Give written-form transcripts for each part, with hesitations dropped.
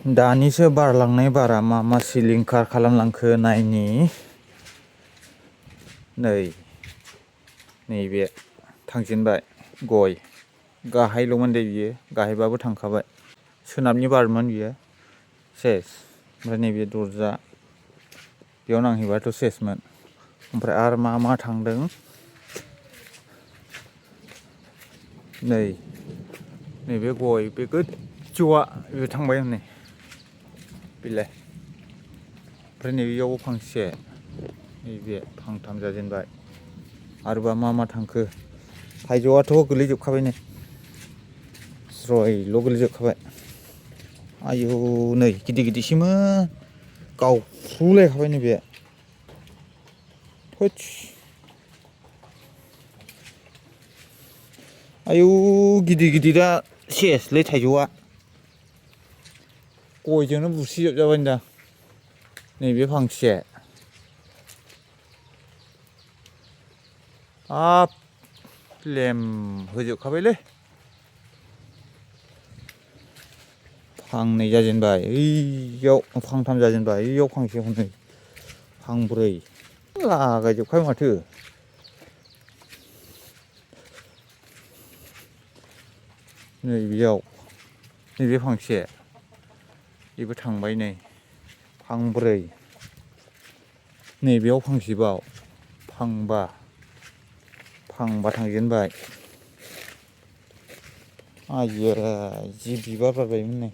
दानिसो बारलांनाय बारा मा सिलिंखार खालामलांखो नायनि। नैबे थांजेनबाय गय गाहायल'मोन दे बियो, गाहायबाबो थांखाबाय। सोनाबनि बारमोन बियो सेस। ओमफ्राय नैबे दरजा बेयाव नांहैबाथ' सेसमोन। ओमफ्राय आरो मा थांदों नैबे गय बे गोजौआ बे थांबाय हनै बेलाय। ओमफ्राय नैबेयावबो फांसे, नैबे फांथाम जाजेनबाय। आरोबा मा थांखो, थाइजौआथ' गोलैजोबखाबाय नै स्रयल' गोलैजोबखाबाय। आयौ नै गिदिर गावफ्रुलायखाबाय नैबे थोस। आयौ गिदिरा सेसलै थाइजौआ। गयजोंनो बुसिजोबजाबायदां नैबे फांसे। हाब लेम होजोबखाबायलै। फांनै जाजेनबाय ओइयाव, फांथाम जाजेनबाय ओइयाव फांसे हनै फांब्रै लागायजोबखाबाय माथो। नैबेयाव नैबे फांसे बेबो थांबाय नै फांब्रै। नैबेयाव फांसेबाव फांबा थांजेनबाय। आइयै जि बिबार बारबायमोन नै,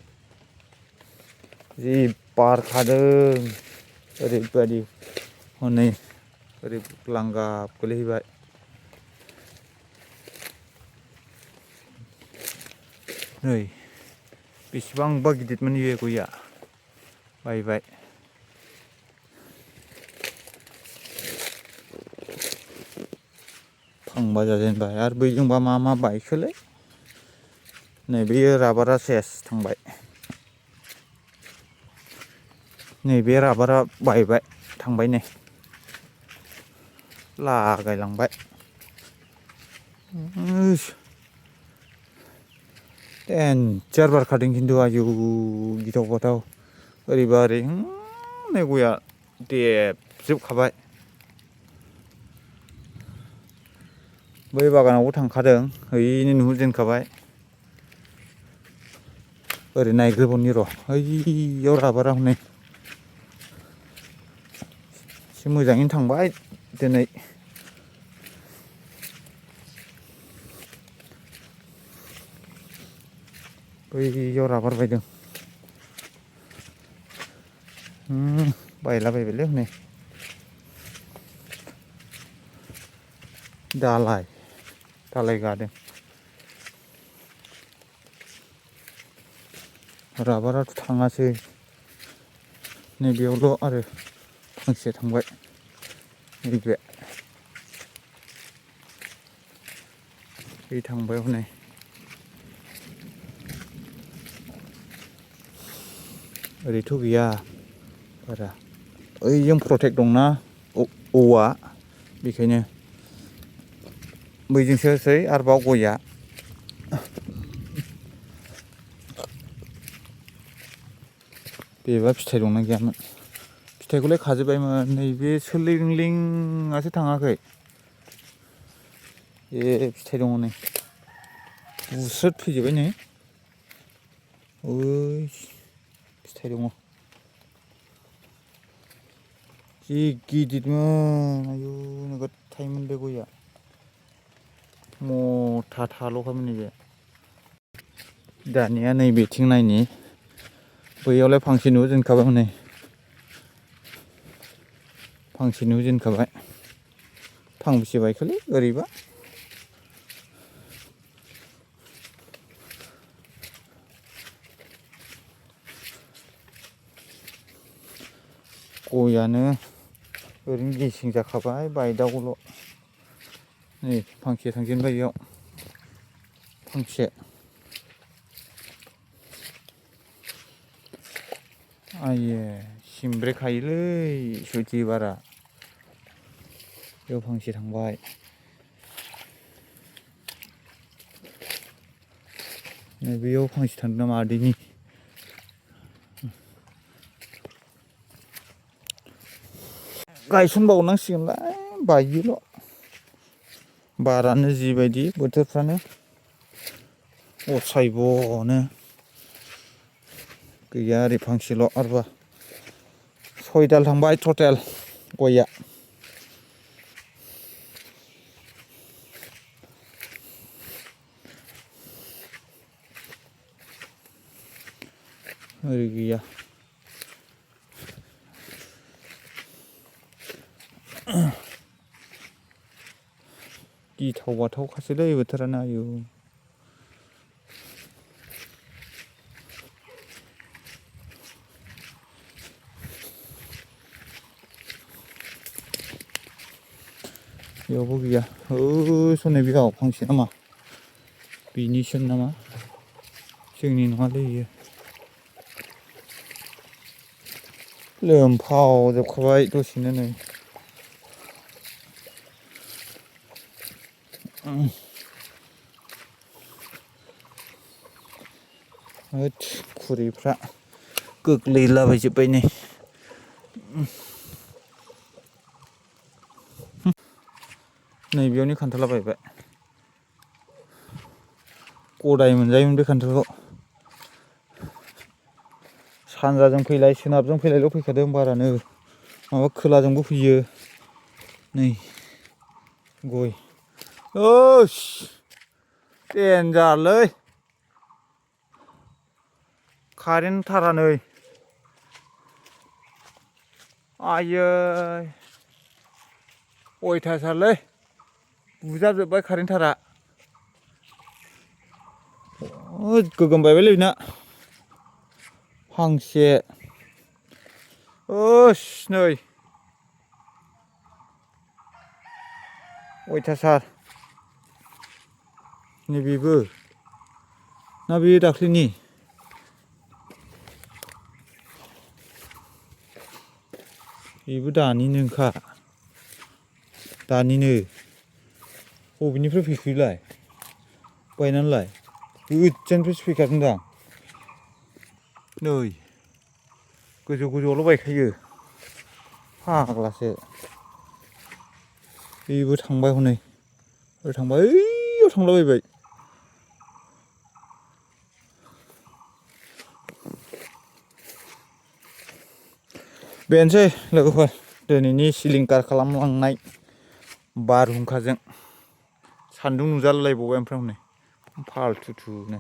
जि बारखादों ओरैबायदि हनै ओरै लांगाब गोलैहैबाय। नै बेसेबांबा गिदिरमोन बे गयआ बायबाय। फांबा जाजेनबाय आरो बैजोंबा मा बायखोलै। नै बेयो राबारा सेस थांबाय। नैबे राबारा बायबाय थांबाय नै लागायलांबाय। देन्जार बारखादों खिन्थु आयौ गिथाव बाथाव। ओरैबा ओरै नै गया देबजोबखाबाय। बै बागानावबो थांखादों, ओइनो नुहुरजेनखाबाय। ओरै नायग्रोबावनि र', ओइयाव राबारा हनै एसे मोजाङैनो थांबाय दिनै। बैयाव राबार बायदों। बायलाबायबायलै हनै दालाय गादों। राबाराथ' थाङासै, नैबेयावल' आरो फांसे थांबाय नैबे। बे थांबाय हनै ओरैथ' गैया बारा। ओइजों प्रटेक्ट दंना औवा, बेखायनो बैजोंसोसै आरोबाव गया। बेबा फिथाइ दंना गैयामोन, फिथाइखौलाय खाजोब्बायमोन। नैबे सोलिंलिंआसो थाङाखै। ए फिथाइ दङ नै बुस्रोद फैजोब्बाय नै। ओइ फिथाइ दङ जि गिदिरमोन, आयु नोगोद थायोमोन बे गयआ। मथा थाल'खामोन नैबे। दानिया नैबेथिं नायनि, बैयावलाय फांसे नुहुरजेनखाबाय हनै फांसे नुहुरजेनखाबाय। फांबेसे बायखोलै ओरैबा। गयानो ओरैनो गेसें जाखाबाय, बायदावल'। नै फांसे थांजेनबाय इयाव फांसे। आइये सिमब्रेखायोलै सुइथि बारा। बेयाव फांसे थांबाय। नै बेयाव फांसे थांदों नामा आदैनि, गायसनबावनांसिगोनलाय बायोल' बारानो जिबायदि बोथोरफ्रानो असायबनो गैया ओरै फांसेल' आरोबा 6 दाल थांबाय टटेल गया ओरै गैया गिथाव बाथावखासोलै बोथोरानो आयु बेयावबो गैया सनै बिगाव फांसे नामा बिनिसो नामा जोंनि नङालै इयो लोमफावजोबखाबाय दसेनो नै होद खुरैफ्रा गोग्लैलाबायजोब्बाय नै नैबेयावनो खान्थाला बायबाय गदाय मोनजायोमोन बे खान्थालखौ सानजाजों फैलाय सोनाबजों फैलायल' फैखादों बारानो माबा खोलाजोंबो फैयो नै गय ओस देनजारलै कारेन्ट थारा नै आयै अयथासारलै बुजाबजोब्बाय कारेन्ट थारा गोगोम बायबायलै बेना फांसे ओस नै अयथासार नैबेबो ना बे दाख्लैनि बेबो दानिनोखा दानिनो बबेनिफ्राय फैखोलाय बायनानैलाय गोजाननिफ्रायसो फैखादोंदां नै गोजौ गोजौआवल' बायखायो फाग्लासो बेबो थांबाय हनै ओरै थांबाय ओइयाव थांलाबायबाय बेनोसै लोगोफोर दिनैनि सिलिंखार खालामलांनाय बारहुंखाजों सान्दुं नुजालायबावबाय ओमफ्राय हनै फाल्थुथुनो